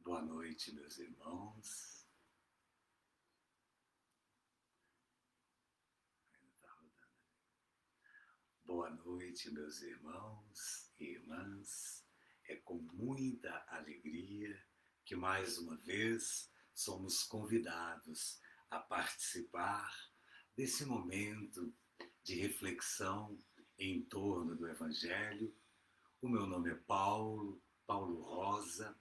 Boa noite, meus irmãos. Ainda tá rodando. Boa noite, meus irmãos e irmãs. É com muita alegria que mais uma vez somos convidados a participar desse momento de reflexão em torno do Evangelho. O meu nome é Paulo Rosa.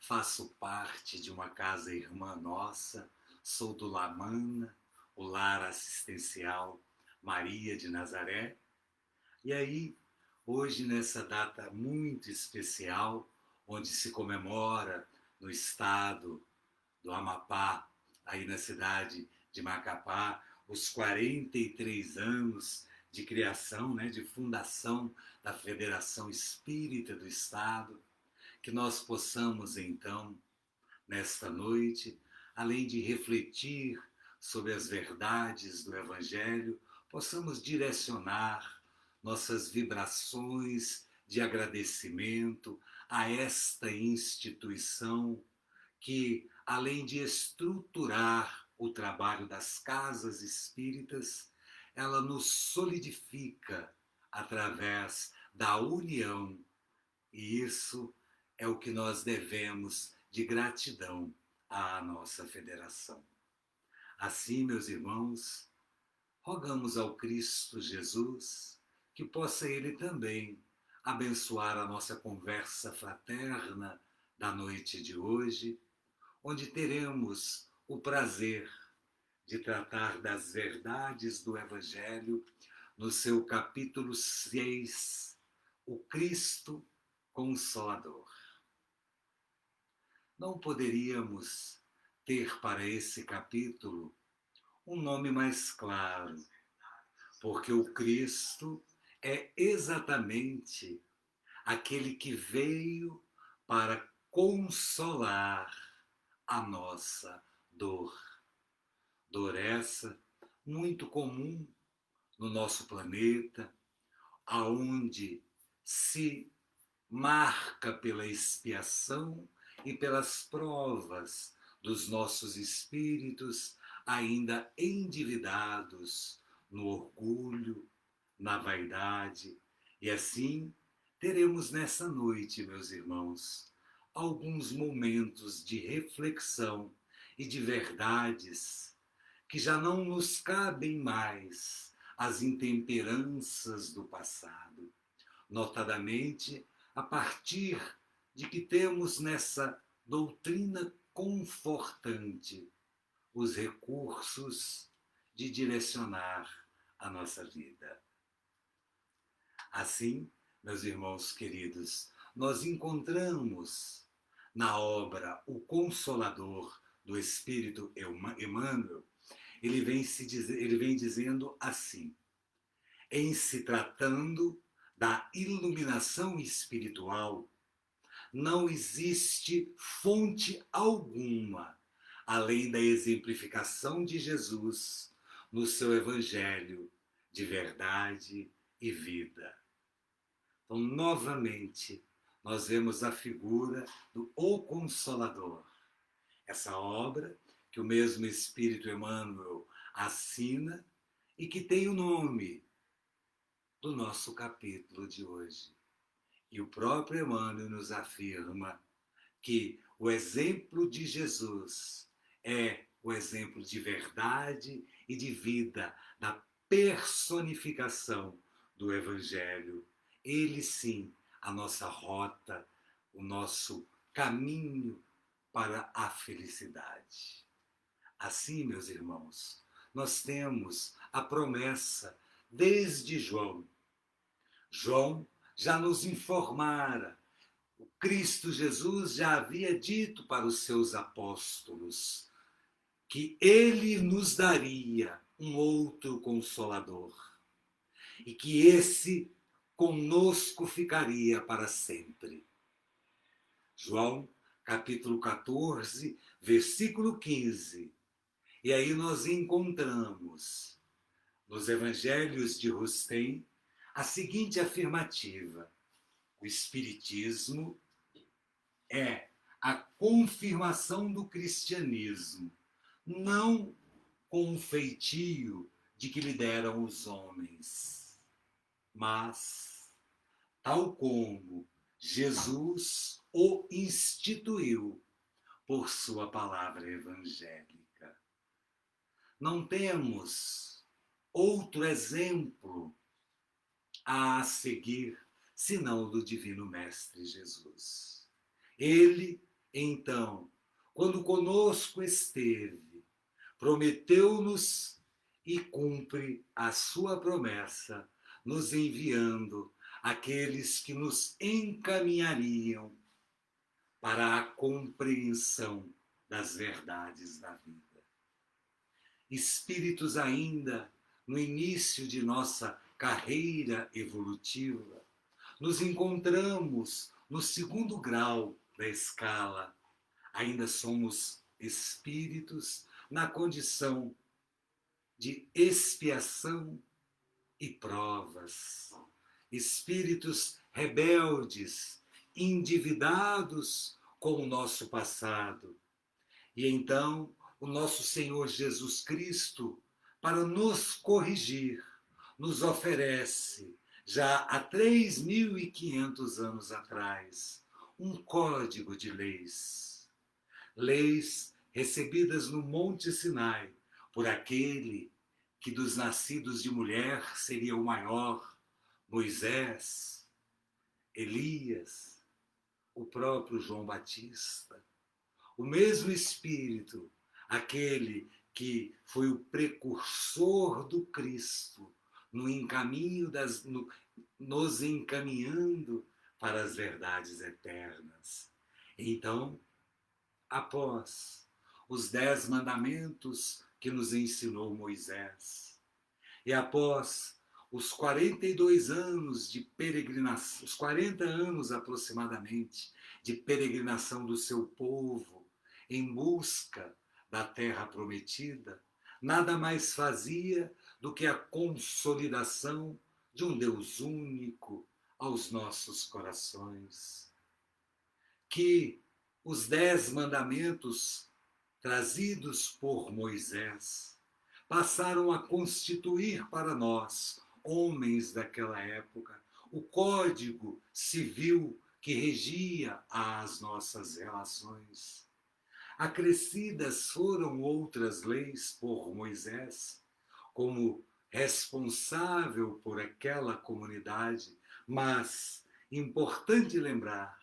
Faço parte de uma casa irmã nossa, sou do Lamana, o lar assistencial Maria de Nazaré. E aí, hoje, nessa data muito especial, onde se comemora no estado do Amapá, aí na cidade de Macapá, os 43 anos de criação, né, de fundação da Federação Espírita do Estado, que nós possamos, então, nesta noite, além de refletir sobre as verdades do Evangelho, possamos direcionar nossas vibrações de agradecimento a esta instituição que, além de estruturar o trabalho das casas espíritas, ela nos solidifica através da união, e isso é o que nós devemos de gratidão à nossa federação. Assim, meus irmãos, rogamos ao Cristo Jesus que possa Ele também abençoar a nossa conversa fraterna da noite de hoje, onde teremos o prazer de tratar das verdades do Evangelho no seu capítulo 6, o Cristo Consolador. Não poderíamos ter para esse capítulo um nome mais claro, porque o Cristo é exatamente aquele que veio para consolar a nossa dor. Dor essa muito comum no nosso planeta, aonde se marca pela expiação e pelas provas dos nossos espíritos ainda endividados no orgulho, na vaidade. E assim teremos nessa noite, meus irmãos, alguns momentos de reflexão e de verdades que já não nos cabem mais as intemperanças do passado, notadamente a partir de que temos nessa doutrina confortante os recursos de direcionar a nossa vida. Assim, meus irmãos queridos, nós encontramos na obra O Consolador do Espírito Emmanuel, ele vem dizendo assim: em se tratando da iluminação espiritual, não existe fonte alguma além da exemplificação de Jesus no seu Evangelho de verdade e vida. Então, novamente, nós vemos a figura do O Consolador, essa obra que o mesmo Espírito Emmanuel assina e que tem o nome do nosso capítulo de hoje. E o próprio Emmanuel nos afirma que o exemplo de Jesus é o exemplo de verdade e de vida, da personificação do Evangelho. Ele sim, a nossa rota, o nosso caminho para a felicidade. Assim, meus irmãos, nós temos a promessa desde João. João já nos informara, o Cristo Jesus já havia dito para os seus apóstolos que ele nos daria um outro consolador e que esse conosco ficaria para sempre. João, capítulo 14, versículo 15. E aí nós encontramos nos evangelhos de Rustem a seguinte afirmativa: o Espiritismo é a confirmação do cristianismo, não com um feitio de que lhe deram os homens, mas tal como Jesus o instituiu por sua palavra evangélica. Não temos outro exemplo a seguir senão do Divino Mestre Jesus. Ele, então, quando conosco esteve, prometeu-nos e cumpre a sua promessa, nos enviando aqueles que nos encaminhariam para a compreensão das verdades da vida. Espíritos ainda no início de nossa carreira evolutiva, nos encontramos no segundo grau da escala. Ainda somos espíritos na condição de expiação e provas. Espíritos rebeldes, endividados com o nosso passado. E então, o nosso Senhor Jesus Cristo, para nos corrigir, nos oferece, já há 3.500 anos atrás, um código de leis. Leis recebidas no Monte Sinai por aquele que dos nascidos de mulher seria o maior, Moisés, Elias, o próprio João Batista. O mesmo Espírito, aquele que foi o precursor do Cristo, nos encaminhando para as verdades eternas. Então, após os 10 mandamentos que nos ensinou Moisés, e após os 42 anos de peregrinação, os 40 anos aproximadamente de peregrinação do seu povo em busca da terra prometida, nada mais fazia do que a consolidação de um Deus único aos nossos corações. Que os 10 mandamentos trazidos por Moisés passaram a constituir para nós, homens daquela época, o código civil que regia as nossas relações. Acrescidas foram outras leis por Moisés, como responsável por aquela comunidade, mas importante lembrar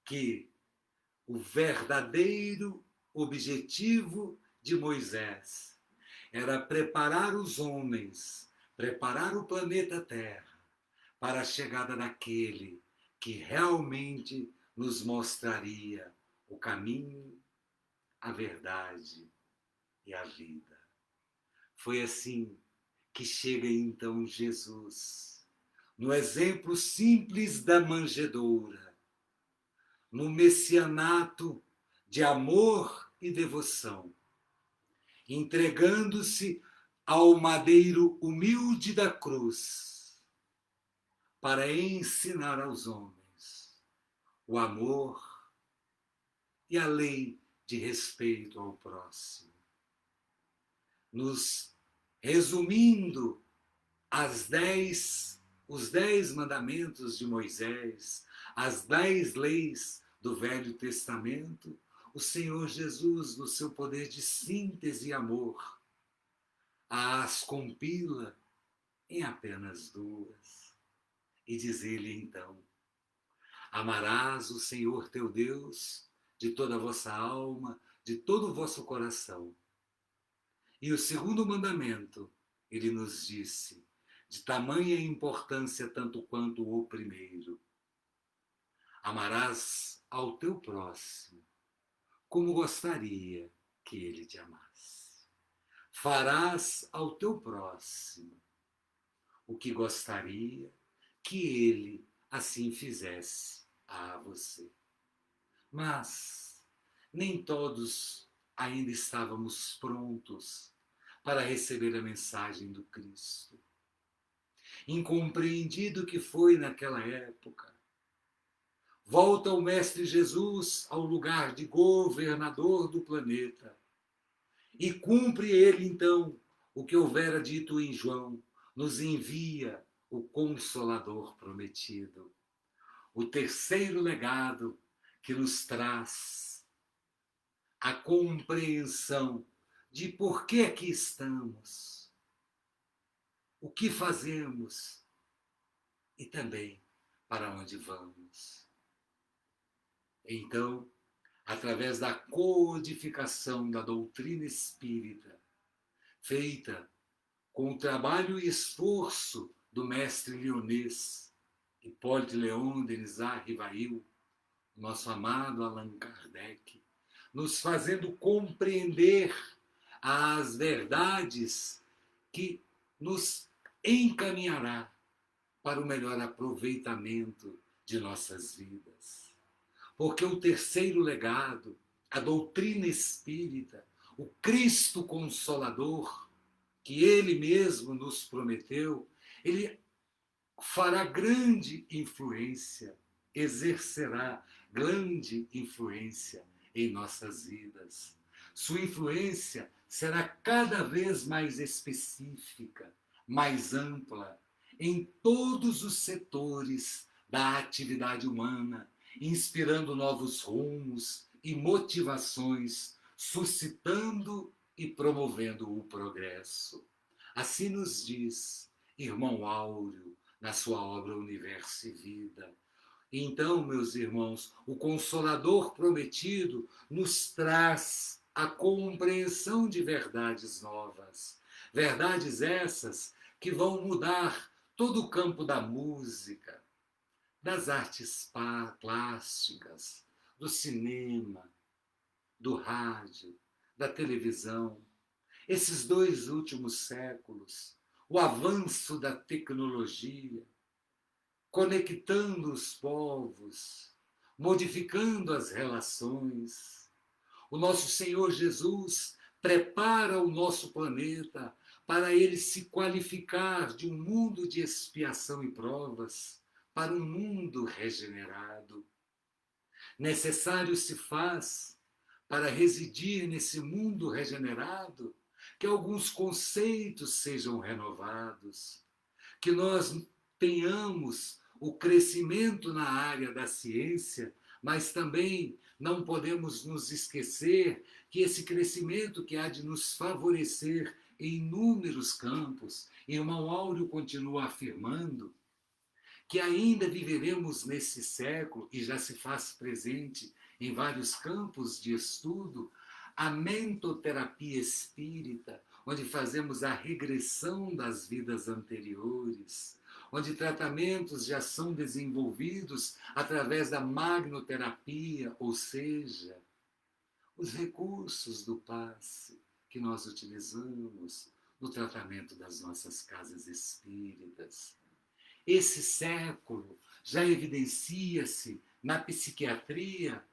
que o verdadeiro objetivo de Moisés era preparar os homens, preparar o planeta Terra para a chegada daquele que realmente nos mostraria o caminho, a verdade e a vida. Foi assim que chega então Jesus, no exemplo simples da manjedoura, no messianato de amor e devoção, entregando-se ao madeiro humilde da cruz, para ensinar aos homens o amor e a lei de respeito ao próximo. Nos resumindo os 10 mandamentos de Moisés, as 10 leis do Velho Testamento, o Senhor Jesus, no seu poder de síntese e amor, as compila em apenas 2. E diz-lhe então: amarás o Senhor teu Deus de toda a vossa alma, de todo o vosso coração. E o segundo mandamento, ele nos disse, de tamanha importância tanto quanto o primeiro: amarás ao teu próximo como gostaria que ele te amasse. Farás ao teu próximo o que gostaria que ele assim fizesse a você. Mas nem todos ainda estávamos prontos para receber a mensagem do Cristo. Incompreendido que foi naquela época, Volta o Mestre Jesus ao lugar de governador do planeta. E cumpre ele, então, o que houvera dito em João, nos envia o Consolador prometido. O terceiro legado que nos traz a compreensão de por que aqui estamos, o que fazemos e também para onde vamos. Então, através da codificação da doutrina espírita, feita com o trabalho e esforço do mestre leonês Hipólito Leon Denisard Rivail, nosso amado Allan Kardec, nos fazendo compreender as verdades que nos encaminhará para o melhor aproveitamento de nossas vidas. Porque o terceiro legado, a doutrina espírita, o Cristo Consolador, que ele mesmo nos prometeu, ele fará grande influência, exercerá grande influência em nossas vidas. Sua influência será cada vez mais específica, mais ampla, em todos os setores da atividade humana, inspirando novos rumos e motivações, suscitando e promovendo o progresso. Assim nos diz irmão Áureo, na sua obra Universo e Vida. Então, meus irmãos, o Consolador prometido nos traz a compreensão de verdades novas. Verdades essas que vão mudar todo o campo da música, das artes plásticas, do cinema, do rádio, da televisão. Esses 2 últimos séculos, o avanço da tecnologia, conectando os povos, modificando as relações. O nosso Senhor Jesus prepara o nosso planeta para ele se qualificar de um mundo de expiação e provas para um mundo regenerado. Necessário se faz, para residir nesse mundo regenerado, que alguns conceitos sejam renovados, que nós tenhamos o crescimento na área da ciência, mas também não podemos nos esquecer que esse crescimento que há de nos favorecer em inúmeros campos, irmão Áureo continua afirmando que ainda viveremos nesse século, e já se faz presente em vários campos de estudo, a mentoterapia espírita, onde fazemos a regressão das vidas anteriores, onde tratamentos já são desenvolvidos através da magnoterapia, ou seja, os recursos do passe que nós utilizamos no tratamento das nossas casas espíritas. Esse século já evidencia-se na psiquiatria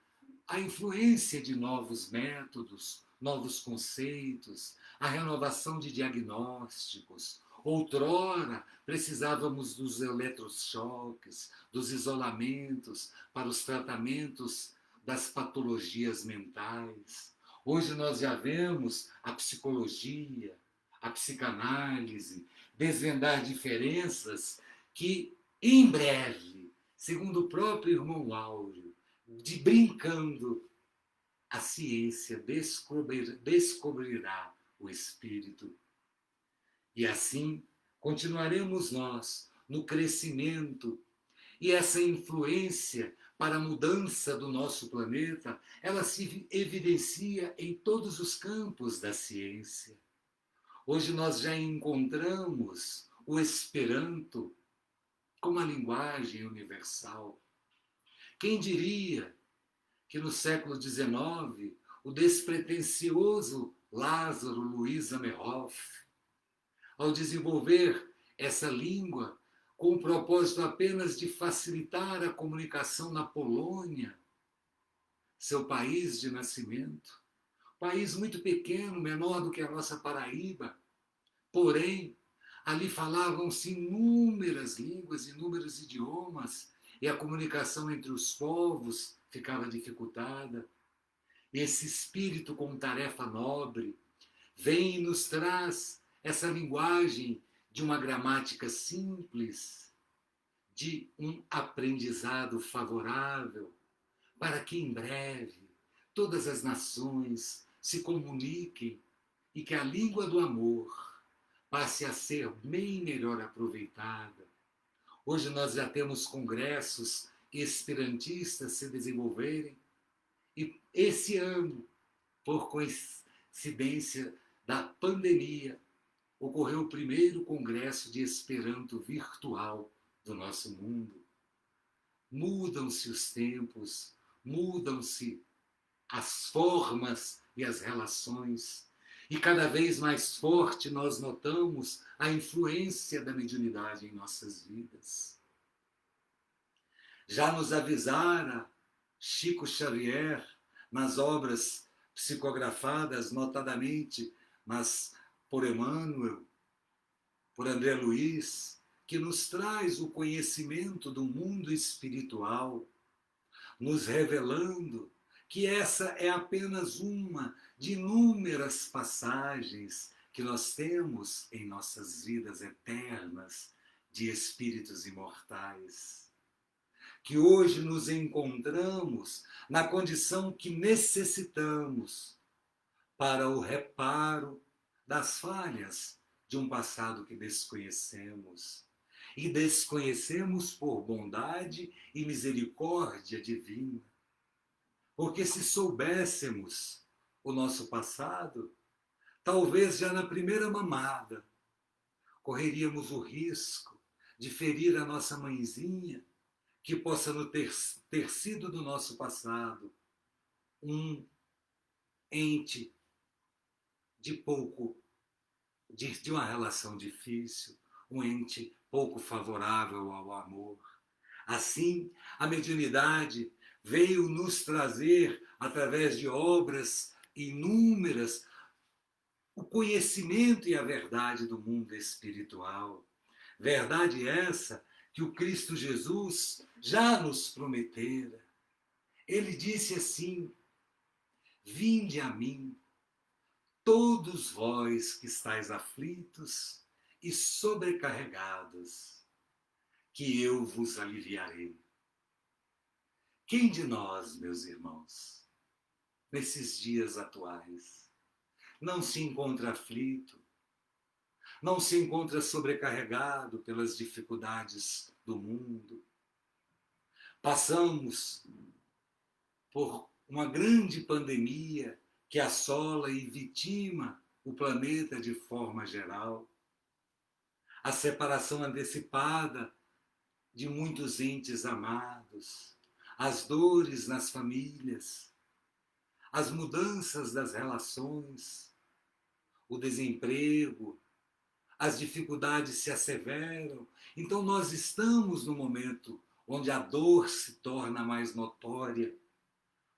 a influência de novos métodos, novos conceitos, a renovação de diagnósticos. Outrora, precisávamos dos eletrochoques, dos isolamentos para os tratamentos das patologias mentais. Hoje nós já vemos a psicologia, a psicanálise, desvendar diferenças que, em breve, segundo o próprio irmão Áureo, de brincando, a ciência descobrirá o espírito. E assim continuaremos nós no crescimento. E essa influência para a mudança do nosso planeta, ela se evidencia em todos os campos da ciência. Hoje nós já encontramos o Esperanto como a linguagem universal. Quem diria que no século XIX, o despretensioso Lázaro Luiz Amerhof, ao desenvolver essa língua com o propósito apenas de facilitar a comunicação na Polônia, seu país de nascimento, país muito pequeno, menor do que a nossa Paraíba, porém, ali falavam-se inúmeras línguas, inúmeros idiomas, e a comunicação entre os povos ficava dificultada. Esse espírito com tarefa nobre vem e nos traz essa linguagem de uma gramática simples, de um aprendizado favorável, para que em breve todas as nações se comuniquem e que a língua do amor passe a ser bem melhor aproveitada. Hoje nós já temos congressos esperantistas se desenvolverem e esse ano, por coincidência da pandemia, ocorreu o primeiro congresso de Esperanto virtual do nosso mundo. Mudam-se os tempos, mudam-se as formas e as relações, e cada vez mais forte nós notamos a influência da mediunidade em nossas vidas. Já nos avisara Chico Xavier, nas obras psicografadas, notadamente, mas por Emmanuel, por André Luiz, que nos traz o conhecimento do mundo espiritual, nos revelando que essa é apenas uma de inúmeras passagens que nós temos em nossas vidas eternas de espíritos imortais. Que hoje nos encontramos na condição que necessitamos para o reparo das falhas de um passado que desconhecemos. E desconhecemos por bondade e misericórdia divina. Porque se soubéssemos o nosso passado, talvez já na primeira mamada, correríamos o risco de ferir a nossa mãezinha, que possa ter sido do nosso passado um ente de uma relação difícil, um ente pouco favorável ao amor. Assim, a mediunidade veio nos trazer, através de obras inúmeras, o conhecimento e a verdade do mundo espiritual. Verdade essa que o Cristo Jesus já nos prometera. Ele disse assim: vinde a mim, todos vós que estáis aflitos e sobrecarregados, que eu vos aliviarei. Quem de nós, meus irmãos, nesses dias atuais, não se encontra aflito, não se encontra sobrecarregado pelas dificuldades do mundo? Passamos por uma grande pandemia que assola e vitima o planeta de forma geral. A separação antecipada de muitos entes amados, as dores nas famílias, as mudanças das relações, o desemprego, as dificuldades se asseveram. Então nós estamos no momento onde a dor se torna mais notória.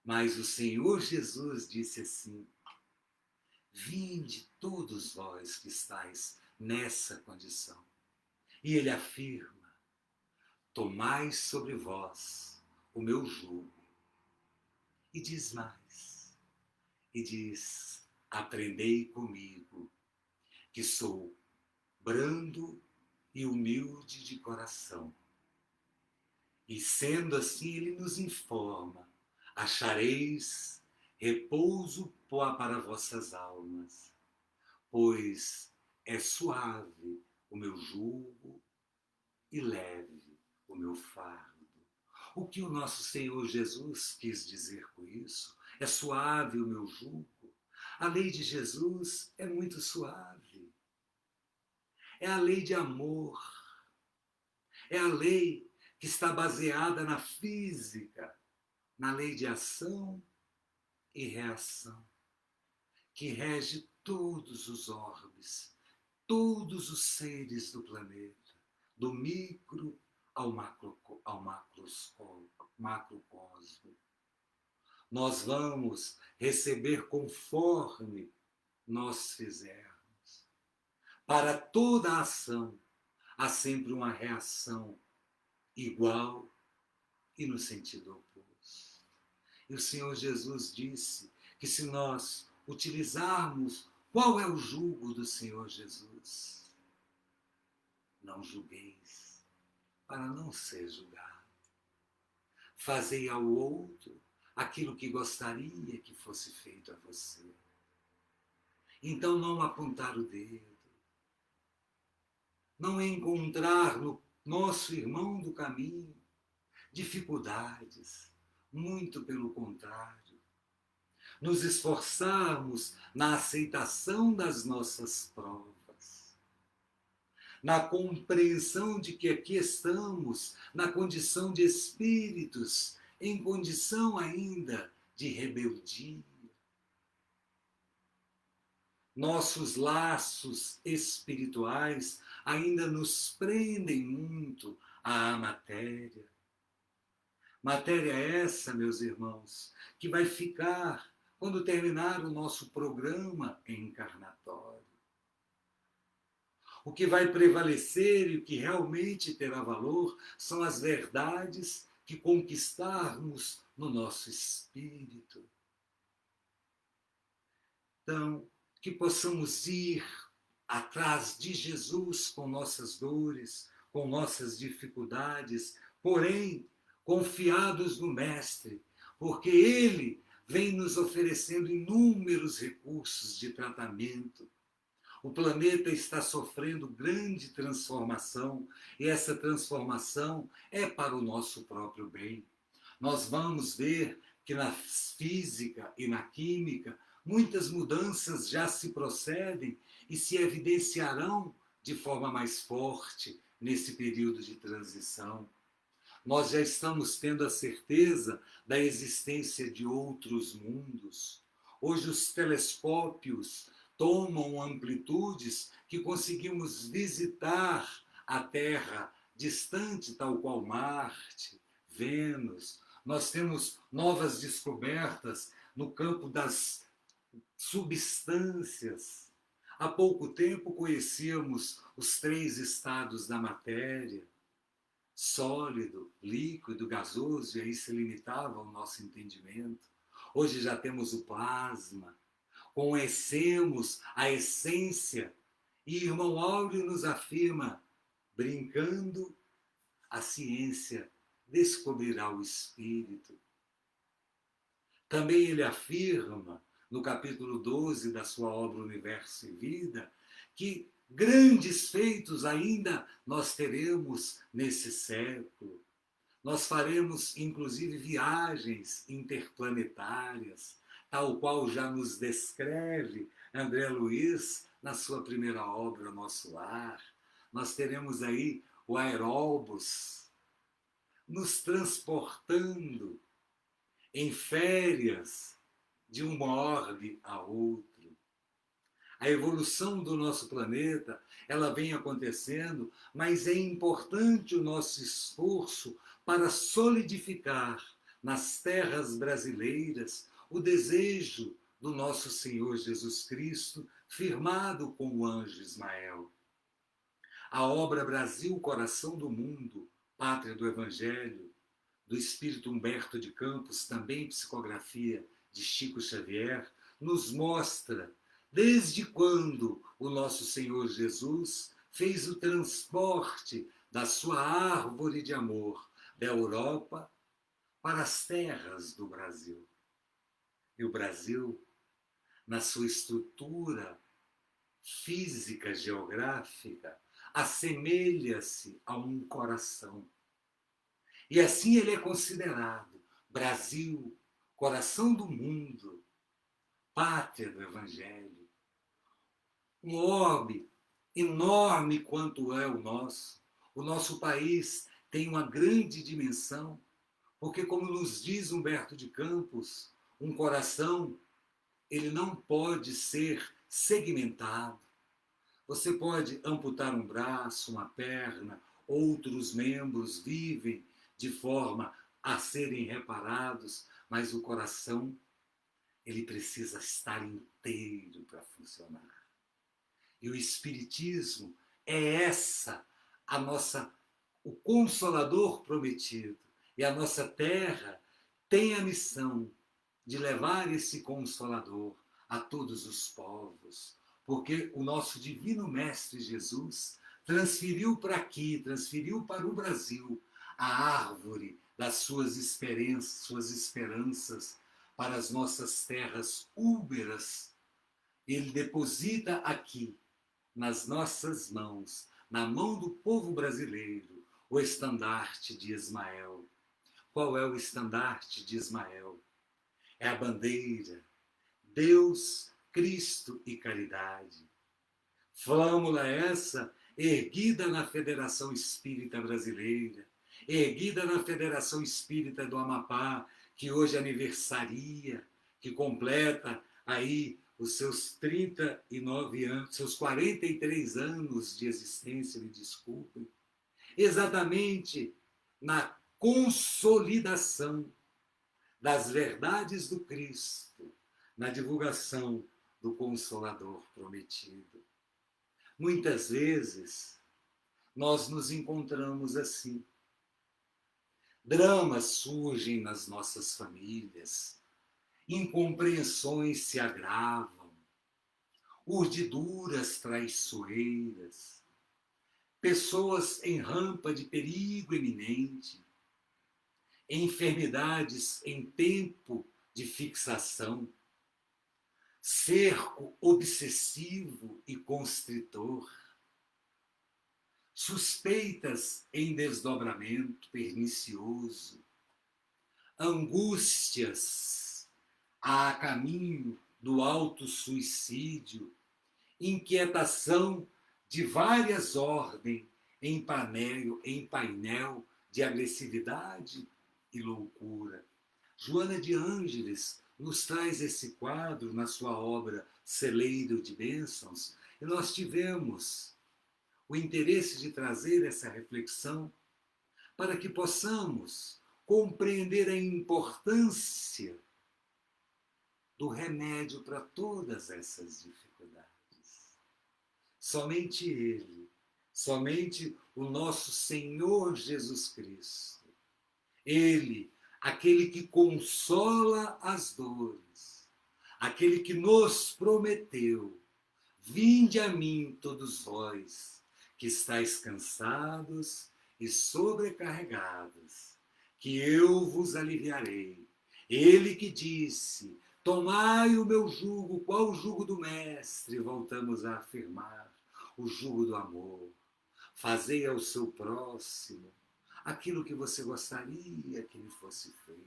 Mas o Senhor Jesus disse assim: vinde todos vós que estáis nessa condição. E ele afirma: tomai sobre vós o meu jugo. E diz mais, e diz: aprendei comigo, que sou brando e humilde de coração. E sendo assim, ele nos informa: achareis repouso para vossas almas, pois é suave o meu jugo e leve o meu fardo. O que o nosso Senhor Jesus quis dizer com isso? É suave o meu jugo. A lei de Jesus é muito suave. É a lei de amor. É a lei que está baseada na física, na lei de ação e reação, que rege todos os orbes, todos os seres do planeta, do micro ao macrocosmo. Nós vamos receber conforme nós fizermos. Para toda ação, há sempre uma reação igual e no sentido oposto. E o Senhor Jesus disse que se nós utilizarmos, qual é o jugo do Senhor Jesus? Não julgueis, para não ser julgado. Fazei ao outro aquilo que gostaria que fosse feito a você. Então não apontar o dedo, não encontrar no nosso irmão do caminho dificuldades, muito pelo contrário, nos esforçarmos na aceitação das nossas provas, na compreensão de que aqui estamos na condição de espíritos, em condição ainda de rebeldia. Nossos laços espirituais ainda nos prendem muito à matéria. Matéria essa, meus irmãos, que vai ficar quando terminar o nosso programa encarnatório. O que vai prevalecer e o que realmente terá valor são as verdades que conquistarmos no nosso espírito. Então, que possamos ir atrás de Jesus com nossas dores, com nossas dificuldades, porém, confiados no Mestre, porque Ele vem nos oferecendo inúmeros recursos de tratamento. O planeta está sofrendo grande transformação e essa transformação é para o nosso próprio bem. Nós vamos ver que na física e na química muitas mudanças já se procedem e se evidenciarão de forma mais forte nesse período de transição. Nós já estamos tendo a certeza da existência de outros mundos. Hoje os telescópios tomam amplitudes que conseguimos visitar a Terra distante, tal qual Marte, Vênus. Nós temos novas descobertas no campo das substâncias. Há pouco tempo conhecíamos os 3 estados da matéria: sólido, líquido, gasoso, e aí se limitava ao nosso entendimento. Hoje já temos o plasma, conhecemos a essência, e irmão Áureo nos afirma, brincando, a ciência descobrirá o espírito. Também ele afirma, no capítulo 12 da sua obra Universo e Vida, que grandes feitos ainda nós teremos nesse século. Nós faremos, inclusive, viagens interplanetárias, tal qual já nos descreve André Luiz na sua primeira obra, Nosso Lar. Nós teremos aí o aeróbus nos transportando em férias de um orbe a outro. A evolução do nosso planeta, ela vem acontecendo, mas é importante o nosso esforço para solidificar nas terras brasileiras o desejo do nosso Senhor Jesus Cristo, firmado com o anjo Ismael. A obra Brasil, Coração do Mundo, Pátria do Evangelho, do Espírito Humberto de Campos, também psicografia de Chico Xavier, nos mostra desde quando o nosso Senhor Jesus fez o transporte da sua árvore de amor da Europa para as terras do Brasil. E o Brasil, na sua estrutura física, geográfica, assemelha-se a um coração. E assim ele é considerado Brasil, coração do mundo, pátria do Evangelho. Um orbe enorme quanto é o nosso. O nosso país tem uma grande dimensão, porque, como nos diz Humberto de Campos, um coração, ele não pode ser segmentado. Você pode amputar um braço, uma perna, outros membros vivem de forma a serem reparados, mas o coração, ele precisa estar inteiro para funcionar. E o Espiritismo é o Consolador prometido. E a nossa terra tem a missão de levar esse Consolador a todos os povos, porque o nosso divino Mestre Jesus transferiu para aqui, transferiu para o Brasil a árvore das suas esperanças para as nossas terras úlberas. Ele deposita aqui, nas nossas mãos, na mão do povo brasileiro, o estandarte de Ismael. Qual é o estandarte de Ismael? É a bandeira, Deus, Cristo e caridade. Flâmula essa erguida na Federação Espírita Brasileira, erguida na Federação Espírita do Amapá, que hoje aniversaria, que completa aí os seus 39 anos, seus 43 anos de existência, me desculpem, exatamente na consolidação das verdades do Cristo, na divulgação do Consolador prometido. Muitas vezes, nós nos encontramos assim. Dramas surgem nas nossas famílias, incompreensões se agravam, urdiduras traiçoeiras, pessoas em rampa de perigo iminente, enfermidades em tempo de fixação, cerco obsessivo e constritor, suspeitas em desdobramento pernicioso, angústias a caminho do autossuicídio, inquietação de várias ordens em painel de agressividade e loucura. Joana de Ângeles nos traz esse quadro na sua obra Celeiro de Bênçãos, e nós tivemos o interesse de trazer essa reflexão para que possamos compreender a importância do remédio para todas essas dificuldades. Somente Ele, somente o nosso Senhor Jesus Cristo, Ele, aquele que consola as dores, aquele que nos prometeu: vinde a mim todos vós, que estáis cansados e sobrecarregados, que eu vos aliviarei. Ele que disse: tomai o meu jugo. Qual o jugo do Mestre? Voltamos a afirmar: o jugo do amor. Fazei ao seu próximo aquilo que você gostaria que lhe fosse feito.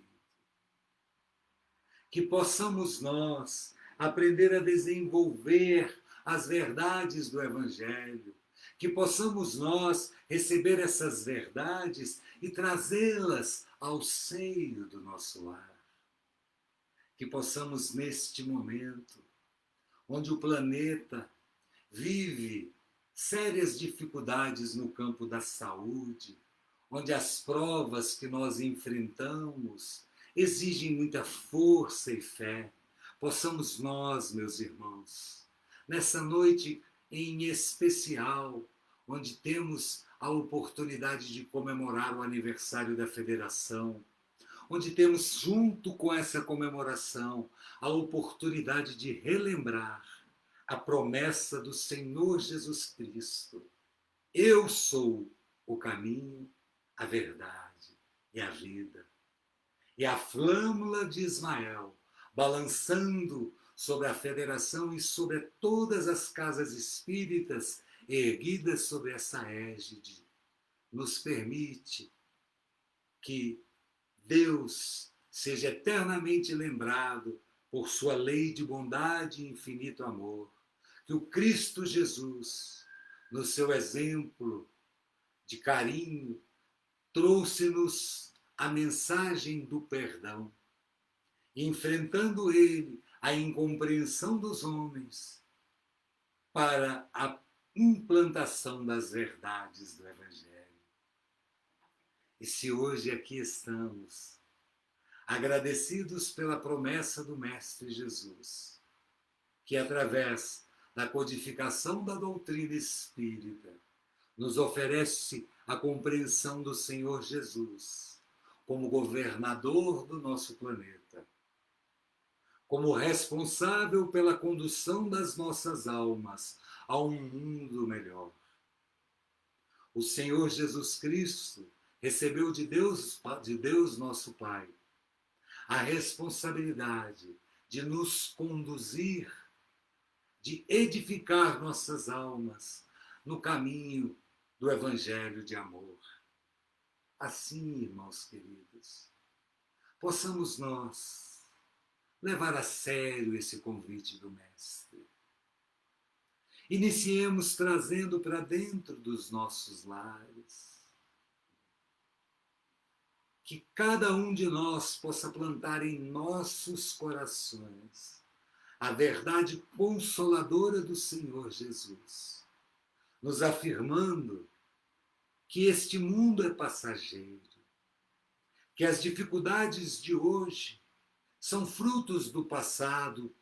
Que possamos nós aprender a desenvolver as verdades do Evangelho, que possamos nós receber essas verdades e trazê-las ao seio do nosso lar. Que possamos, neste momento, onde o planeta vive sérias dificuldades no campo da saúde, onde as provas que nós enfrentamos exigem muita força e fé, possamos nós, meus irmãos, nessa noite em especial, onde temos a oportunidade de comemorar o aniversário da Federação, onde temos, junto com essa comemoração, a oportunidade de relembrar a promessa do Senhor Jesus Cristo: eu sou o caminho, a verdade e a vida. E a flâmula de Ismael, balançando sobre a Federação e sobre todas as casas espíritas erguidas sobre essa égide, nos permite que Deus seja eternamente lembrado por sua lei de bondade e infinito amor, que o Cristo Jesus, no seu exemplo de carinho, trouxe-nos a mensagem do perdão, enfrentando ele a incompreensão dos homens para a implantação das verdades do Evangelho. E se hoje aqui estamos, agradecidos pela promessa do Mestre Jesus, que através da codificação da doutrina espírita nos oferece a compreensão do Senhor Jesus, como governador do nosso planeta, como responsável pela condução das nossas almas a um mundo melhor. O Senhor Jesus Cristo recebeu de Deus nosso Pai a responsabilidade de nos conduzir, de edificar nossas almas no caminho do Evangelho de amor. Assim, irmãos queridos, possamos nós levar a sério esse convite do Mestre. Iniciemos trazendo para dentro dos nossos lares. Que cada um de nós possa plantar em nossos corações a verdade consoladora do Senhor Jesus, nos afirmando que este mundo é passageiro, que as dificuldades de hoje são frutos do passado,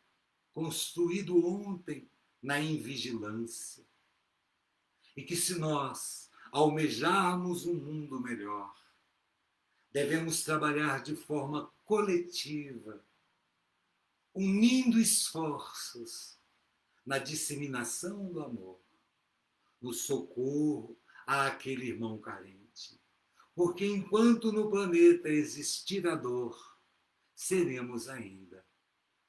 construído ontem na invigilância, e que se nós almejarmos um mundo melhor, devemos trabalhar de forma coletiva, unindo esforços na disseminação do amor, no socorro àquele irmão carente. Porque enquanto no planeta existir a dor, seremos ainda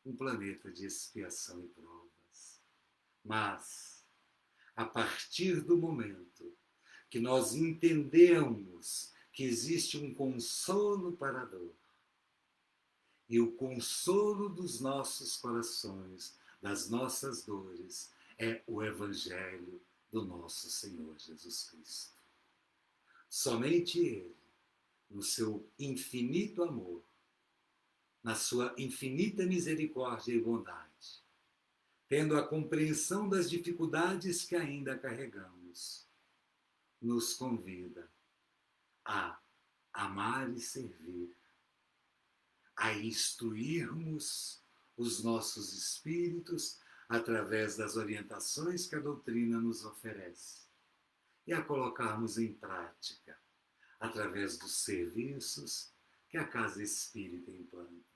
um planeta de expiação e provas. Mas, a partir do momento que nós entendemos que existe um consolo para a dor, e o consolo dos nossos corações, das nossas dores, é o Evangelho do nosso Senhor Jesus Cristo. Somente Ele, no seu infinito amor, na sua infinita misericórdia e bondade, tendo a compreensão das dificuldades que ainda carregamos, nos convida a amar e servir, a instruirmos os nossos espíritos através das orientações que a doutrina nos oferece e a colocarmos em prática através dos serviços que a Casa Espírita implanta.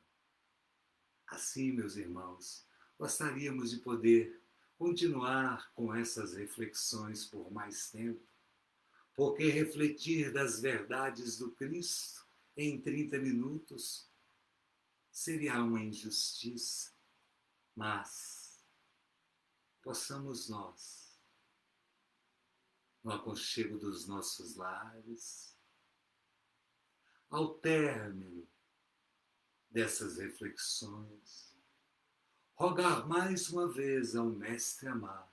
Assim, meus irmãos, gostaríamos de poder continuar com essas reflexões por mais tempo, porque refletir das verdades do Cristo em 30 minutos seria uma injustiça, mas possamos nós, no aconchego dos nossos lares, ao término dessas reflexões, rogar mais uma vez ao Mestre amado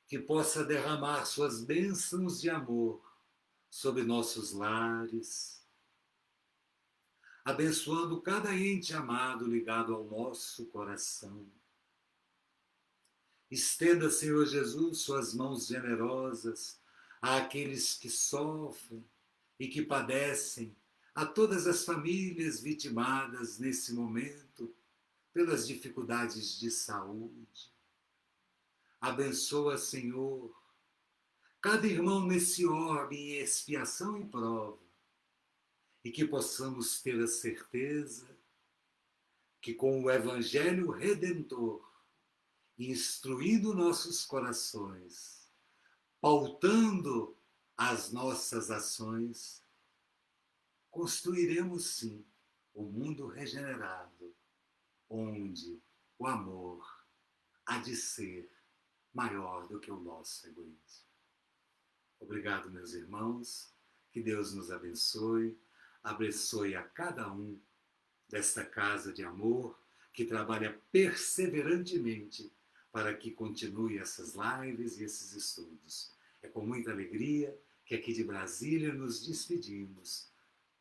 que possa derramar suas bênçãos de amor sobre nossos lares, abençoando cada ente amado ligado ao nosso coração. Estenda, Senhor Jesus, suas mãos generosas àqueles que sofrem e que padecem, a todas as famílias vitimadas nesse momento pelas dificuldades de saúde. Abençoa, Senhor, cada irmão nesse orbe em expiação e prova, e que possamos ter a certeza que com o Evangelho Redentor, instruindo nossos corações, pautando as nossas ações, construiremos sim o mundo regenerado, onde o amor há de ser maior do que o nosso egoísmo. Obrigado, meus irmãos, que Deus nos abençoe a cada um desta casa de amor que trabalha perseverantemente para que continue essas lives e esses estudos. É com muita alegria que aqui de Brasília nos despedimos,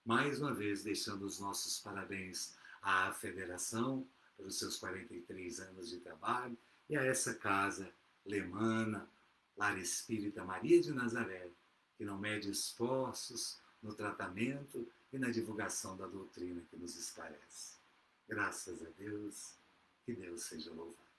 mais uma vez deixando os nossos parabéns à Federação pelos seus 43 anos de trabalho e a essa casa lemana, Lar Espírita Maria de Nazaré, que não mede esforços no tratamento e na divulgação da doutrina que nos esclarece. Graças a Deus, que Deus seja louvado.